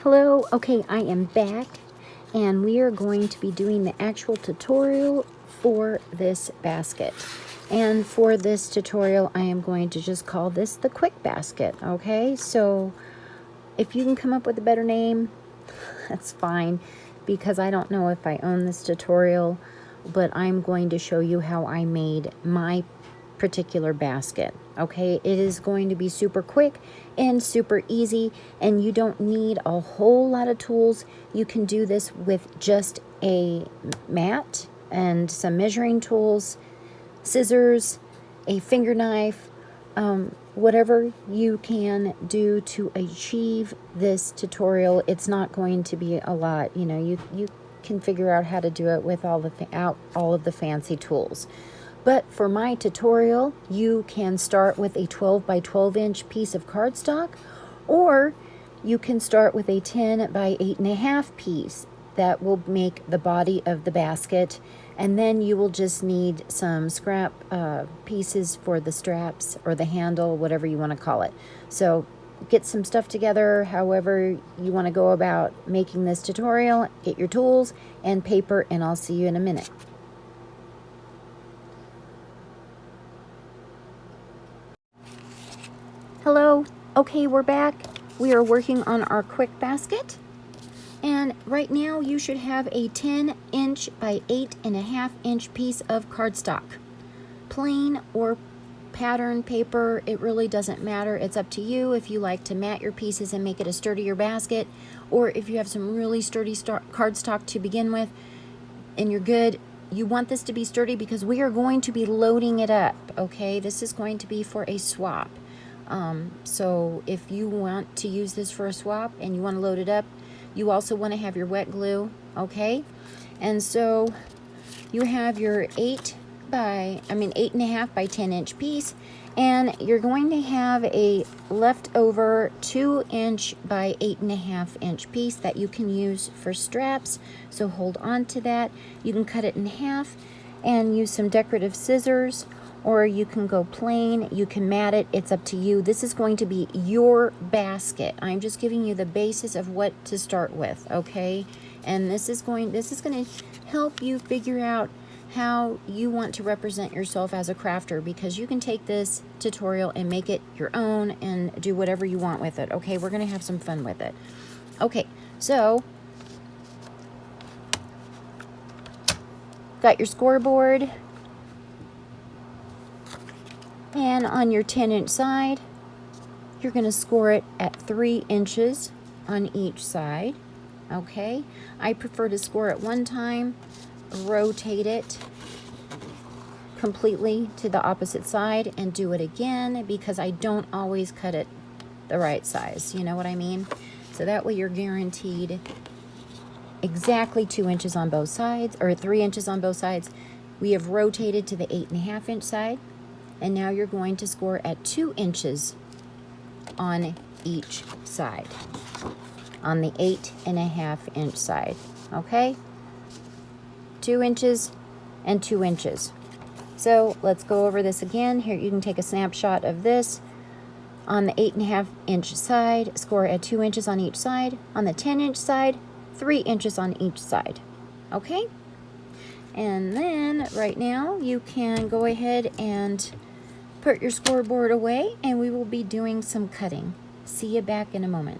Hello, okay, I am back and we are going to be doing the actual tutorial for this basket. And for this tutorial, I am going to just call this the quick basket, okay? So if you can come up with a better name, that's fine, because I don't know if I own this tutorial, but I'm going to show you how I made my particular basket. Okay, it is going to be super quick and super easy, and you don't need a whole lot of tools. You can do this with just a mat and some measuring tools, scissors, a finger knife, whatever you can do to achieve this tutorial. It's not going to be a lot, you know. You can figure out how to do it with all of the fancy tools. But for my tutorial, you can start with a 12 by 12 inch piece of cardstock, or you can start with a 10 by 8.5 piece. That will make the body of the basket, and then you will just need some scrap pieces for the straps or the handle, whatever you want to call it. So get some stuff together, however you want to go about making this tutorial. Get your tools and paper, and I'll see you in a minute. Hello, okay, we're back. We are working on our quick basket. And right now you should have a 10 inch by 8.5 inch piece of cardstock. Plain or pattern paper, it really doesn't matter. It's up to you if you like to mat your pieces and make it a sturdier basket, or if you have some really sturdy cardstock to begin with and you're good. You want this to be sturdy because we are going to be loading it up, okay? This is going to be for a swap. So if you want to use this for a swap and you want to load it up, you also want to have your wet glue, okay? And so you have your 8.5 by 10 inch piece, and you're going to have a leftover 2 inch by 8.5 inch piece that you can use for straps. So hold on to that. You can cut it in half and use some decorative scissors, or you can go plain, you can mat it, it's up to you. This is going to be your basket. I'm just giving you the basis of what to start with, okay? And this is going to help you figure out how you want to represent yourself as a crafter, because you can take this tutorial and make it your own and do whatever you want with it, okay? We're gonna have some fun with it. Okay, so got your scoreboard. And on your 10 inch side, you're going to score it at 3 inches on each side. Okay, I prefer to score it one time, rotate it completely to the opposite side, and do it again, because I don't always cut it the right size. You know what I mean? So that way you're guaranteed exactly 2 inches on both sides, or 3 inches on both sides. We have rotated to the 8.5 inch side. And now you're going to score at 2 inches on each side, on the 8.5 inch side, okay? 2 inches and 2 inches. So let's go over this again. Here, you can take a snapshot of this. On the 8.5 inch side, score at 2 inches on each side. On the 10 inch side, 3 inches on each side, okay? And then right now you can go ahead and put your scoreboard away, and we will be doing some cutting. See you back in a moment.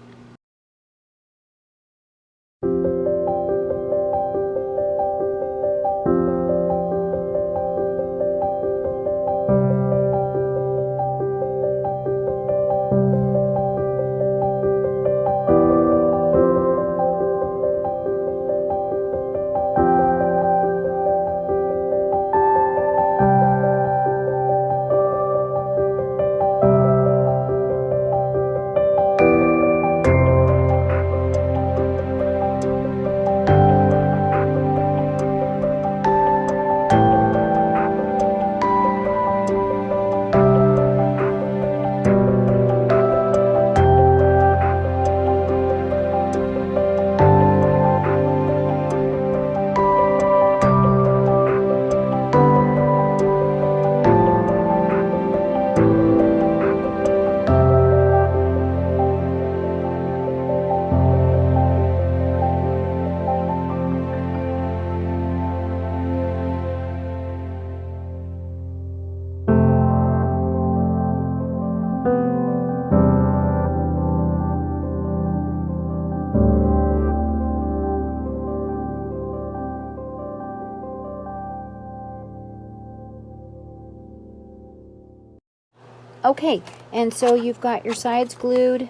Okay, and so you've got your sides glued,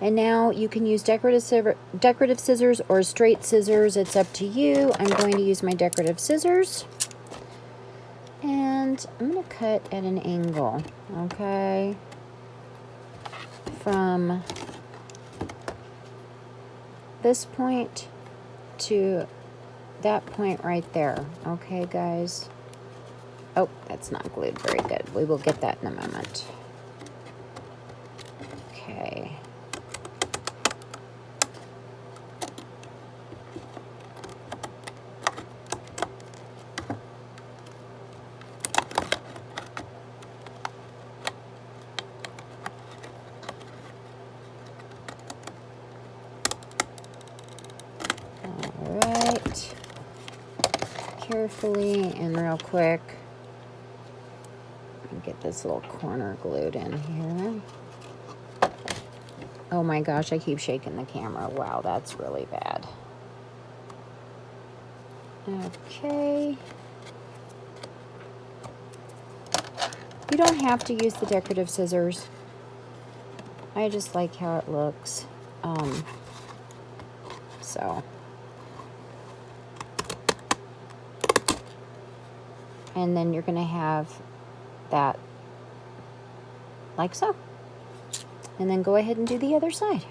and now you can use decorative scissors or straight scissors. It's up to you. I'm going to use my decorative scissors, and I'm going to cut at an angle, okay, from this point to that point right there. Okay, guys. Oh, that's not glued very good. We will get that in a moment. Okay. All right. Carefully and real quick. Get this little corner glued in here. Oh my gosh, I keep shaking the camera. Wow, that's really bad. Okay. You don't have to use the decorative scissors. I just like how it looks. So. And then you're going to have that like so. And then go ahead and do the other side.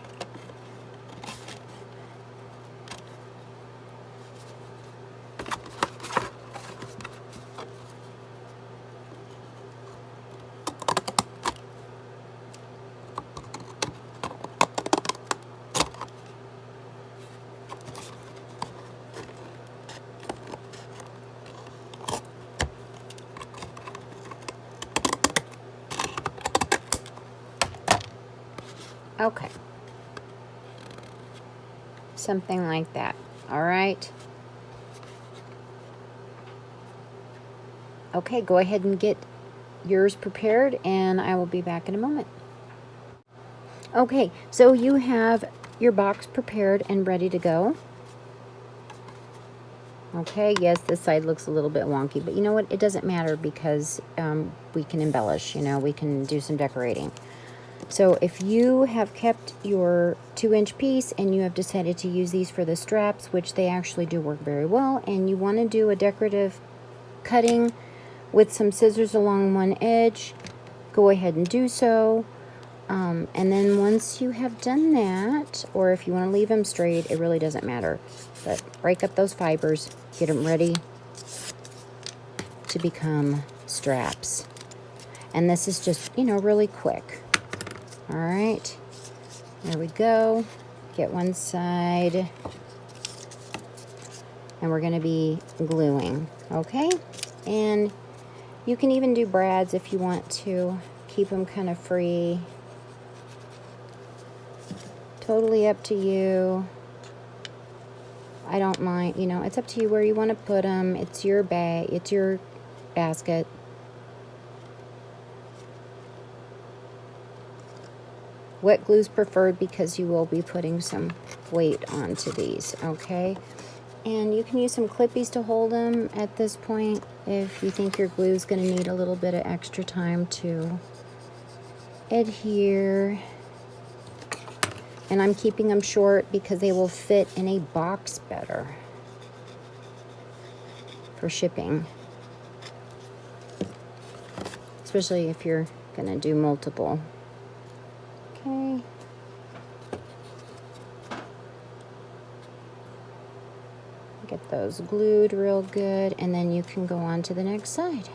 Okay. Something like that. All right. Okay, go ahead and get yours prepared, and I will be back in a moment. Okay, so you have your box prepared and ready to go. Okay, yes, this side looks a little bit wonky, but you know what? It doesn't matter because we can embellish, you know, we can do some decorating. So if you have kept your 2-inch piece and you have decided to use these for the straps, which they actually do work very well, and you want to do a decorative cutting with some scissors along one edge, go ahead and do so. And then once you have done that, or if you want to leave them straight, it really doesn't matter. But break up those fibers, get them ready to become straps. And this is just, you know, really quick. All right, there we go. Get one side. And we're going to be gluing, okay? And you can even do brads if you want to. Keep them kind of free. Totally up to you. I don't mind, you know, it's up to you where you want to put them. It's your bag, it's your basket. Wet glue's preferred because you will be putting some weight onto these, okay? And you can use some clippies to hold them at this point if you think your glue is going to need a little bit of extra time to adhere. And I'm keeping them short because they will fit in a box better for shipping. Especially if you're going to do multiple. Okay. Get those glued real good, and then you can go on to the next side.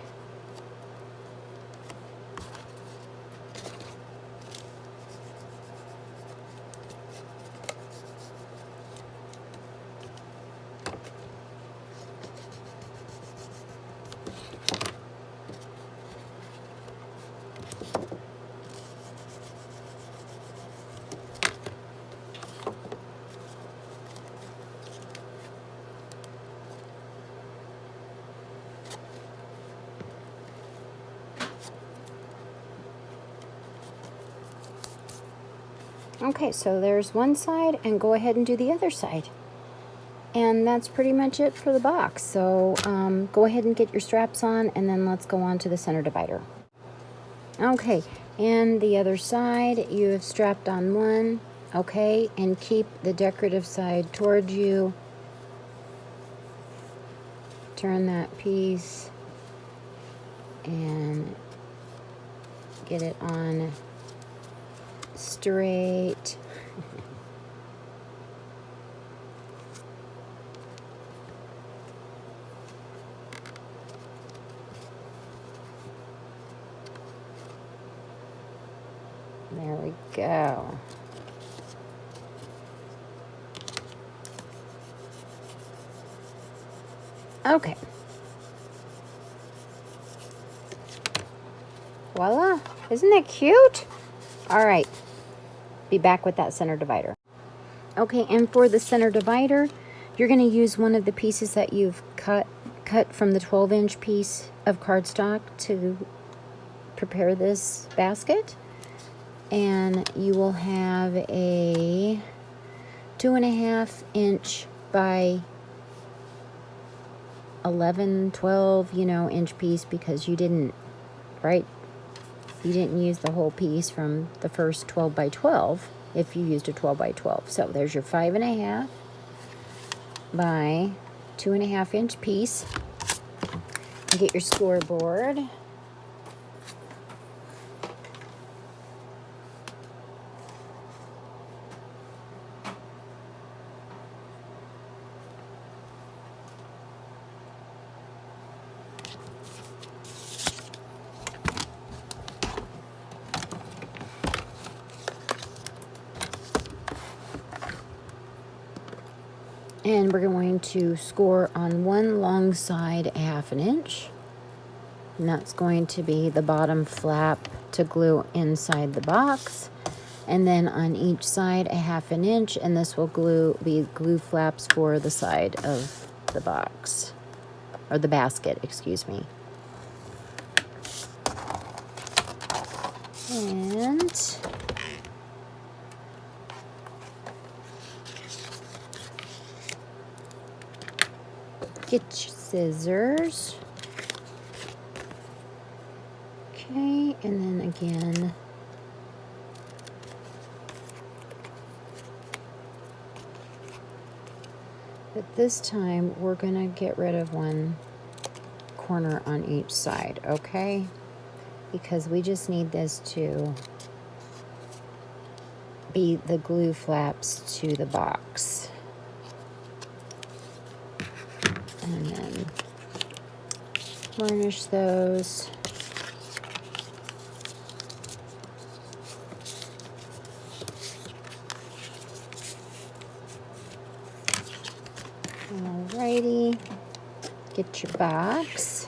Okay, so there's one side, and go ahead and do the other side. And that's pretty much it for the box. So go ahead and get your straps on, and then let's go on to the center divider. Okay, and the other side, you have strapped on one, okay, and keep the decorative side towards you. Turn that piece and get it on straight. There we go. Okay. Voila. Isn't that cute? All right. Be back with that center divider. Okay, and for the center divider, you're going to use one of the pieces that you've cut from the 12-inch piece of cardstock to prepare this basket. And you will have a 2.5-inch by 11, 12, inch piece, because you didn't, right? You didn't use the whole piece from the first 12 by 12 if you used a 12 by 12. So there's your 5.5 by 2.5-inch piece. Get your scoreboard. And we're going to score on one long side 1/2 inch. And that's going to be the bottom flap to glue inside the box. And then on each side 1/2 inch, and this will be glue flaps for the side of the box, or the basket, excuse me. And get your scissors. Okay, and then again, but this time we're gonna get rid of one corner on each side, okay? Because we just need this to be the glue flaps to the box. And then varnish those. Alrighty, get your box.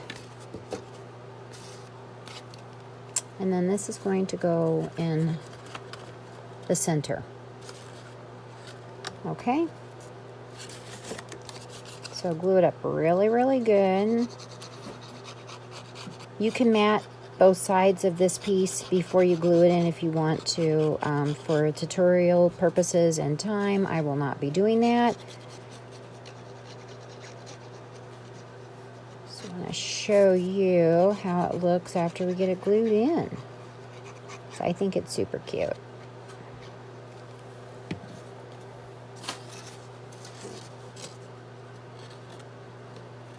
And then this is going to go in the center. Okay? So glue it up really, really good. You can mat both sides of this piece before you glue it in if you want to. For tutorial purposes and time, I will not be doing that. So I'm going to show you how it looks after we get it glued in. So I think it's super cute.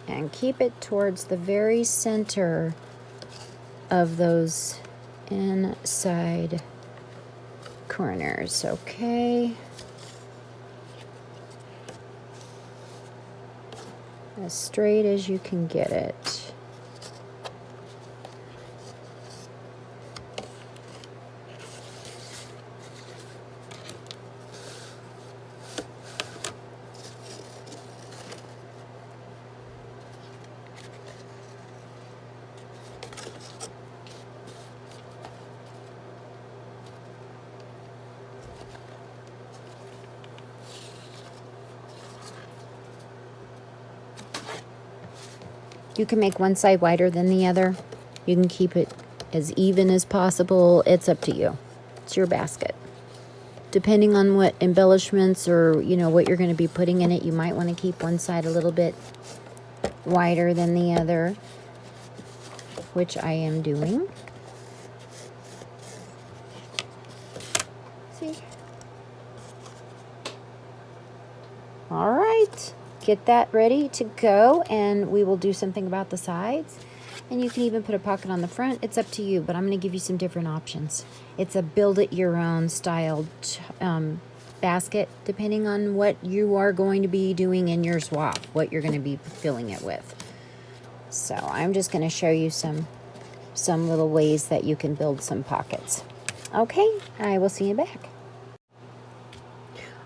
And keep it towards the very center of those inside corners, okay? As straight as you can get it. You can make one side wider than the other. You can keep it as even as possible. It's up to you. It's your basket. Depending on what embellishments or, what you're going to be putting in it, you might want to keep one side a little bit wider than the other, which I am doing. All right, get that ready to go, and we will do something about the sides. And you can even put a pocket on the front. It's up to you, but I'm going to give you some different options. It's a build-it-your-own styled basket, depending on what you are going to be doing in your swap, what you're going to be filling it with. So I'm just going to show you some little ways that you can build some pockets. Okay, I will see you back.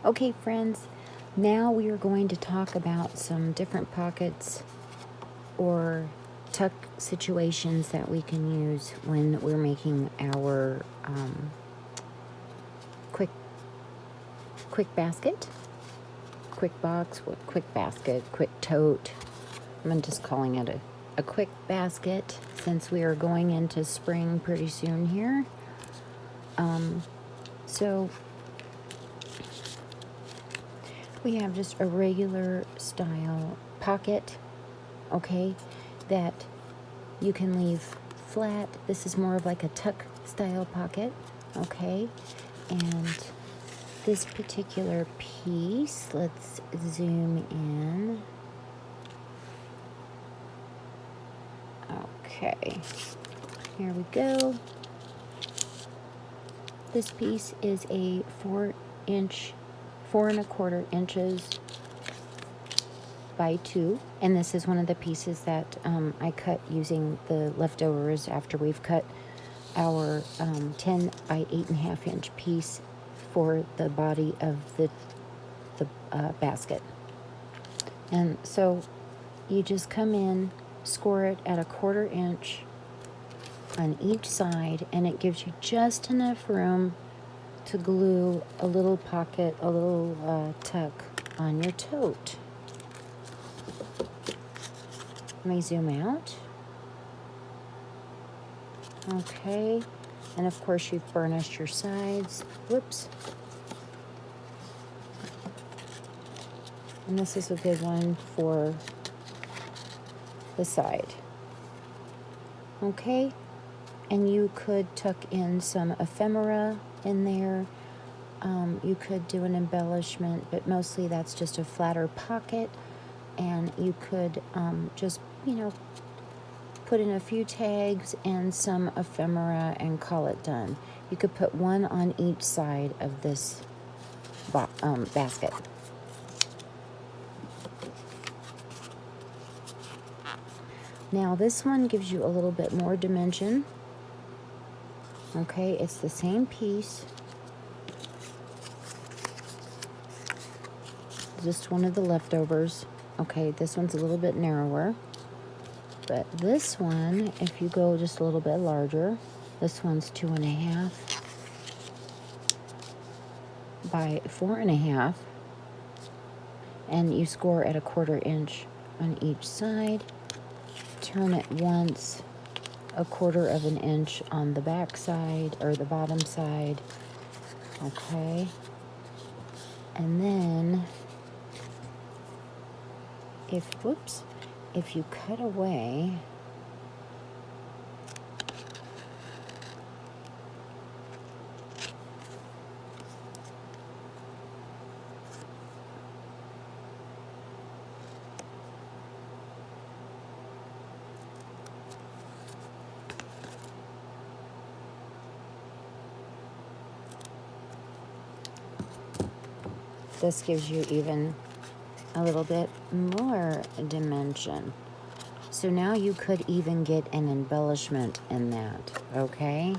Okay, friends, now we are going to talk about some different pockets or tuck situations that we can use when we're making our quick basket, quick box, quick basket, quick tote. I'm just calling it a quick basket since we are going into spring pretty soon here. So we have just a regular style pocket, okay, that you can leave flat. This is more of like a tuck style pocket, okay, and this particular piece, let's zoom in. Okay, here we go. This piece is a 4 and a quarter inches by 2, and this is one of the pieces that I cut using the leftovers after we've cut our 10 by 8.5 inch piece for the body of the basket. And so you just come in, score it at a 1/4 inch on each side, and it gives you just enough room to glue a little pocket, a little tuck on your tote. Let me zoom out. Okay, and of course you've burnished your sides. Whoops. And this is a good one for the side. Okay, and you could tuck in some ephemera in there. You could do an embellishment, but mostly that's just a flatter pocket. And you could just, put in a few tags and some ephemera and call it done. You could put one on each side of this basket. Now this one gives you a little bit more dimension. Okay, it's the same piece. Just one of the leftovers. Okay, this one's a little bit narrower. But this one, if you go just a little bit larger, this one's 2.5 by 4.5. And you score at a 1/4 inch on each side. Turn it once, a 1/4 of an inch on the back side or the bottom side. Okay. And then if you cut away this gives you even a little bit more dimension. So now you could even get an embellishment in that, okay?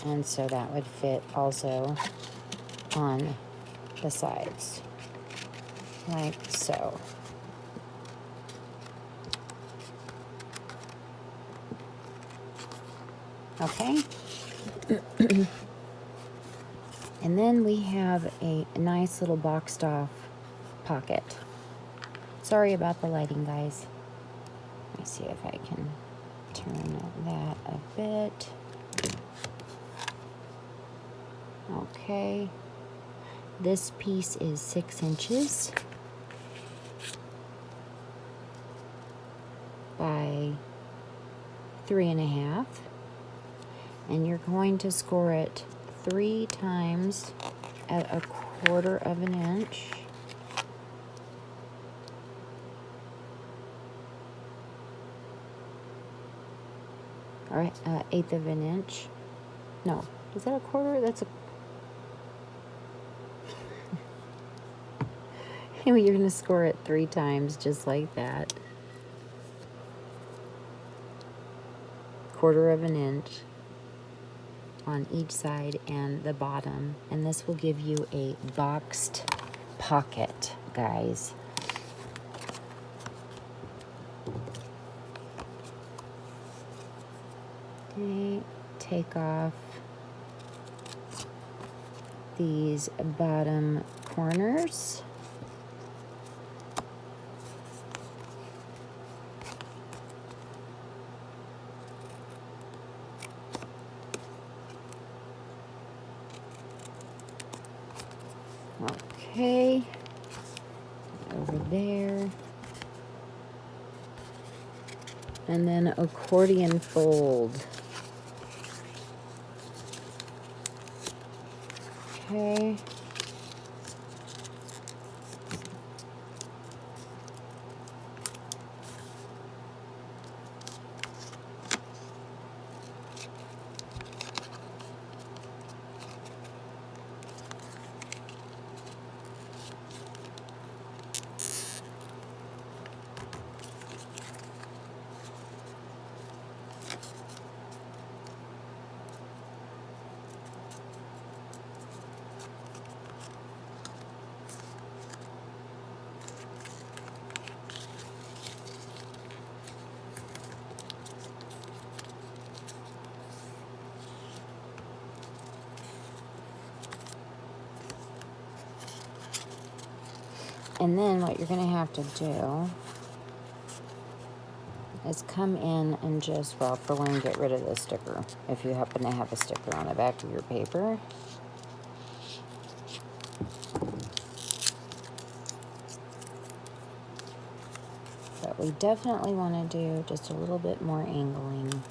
And so that would fit also on the sides, like so. Okay? And then we have a nice little boxed off pocket. Sorry about the lighting, guys. Let me see if I can turn that a bit. Okay. This piece is 6 inches by 3.5. And you're going to score it 3 times at 1/4 of an inch. Or 1/8 of an inch. No, is that 1/4? That's a... Anyway, you're going to score it 3 times just like that. 1/4 of an inch on each side and the bottom. And this will give you a boxed pocket, guys. Okay, take off these bottom corners. Okay, over there. And then accordion fold. Okay. And then what you're going to have to do is come in and just, well, for one, get rid of the sticker, if you happen to have a sticker on the back of your paper. But we definitely want to do just a little bit more angling,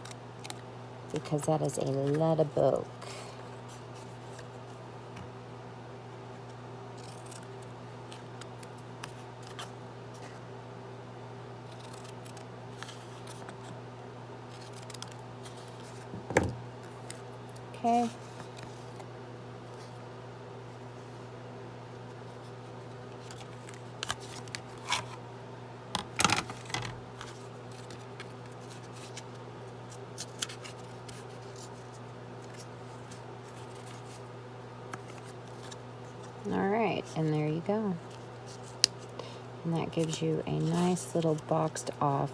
because that is a lot of bulk. Okay. All right, and there you go. And that gives you a nice little boxed off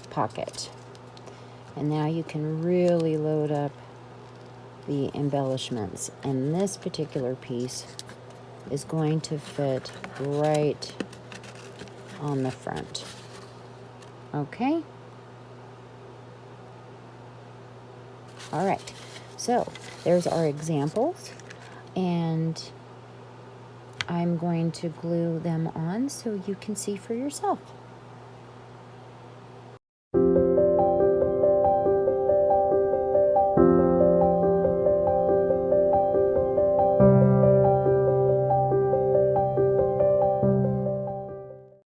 pocket. And now you can really load up the embellishments. And this particular piece is going to fit right on the front. Okay? All right, so there's our examples, and I'm going to glue them on so you can see for yourself.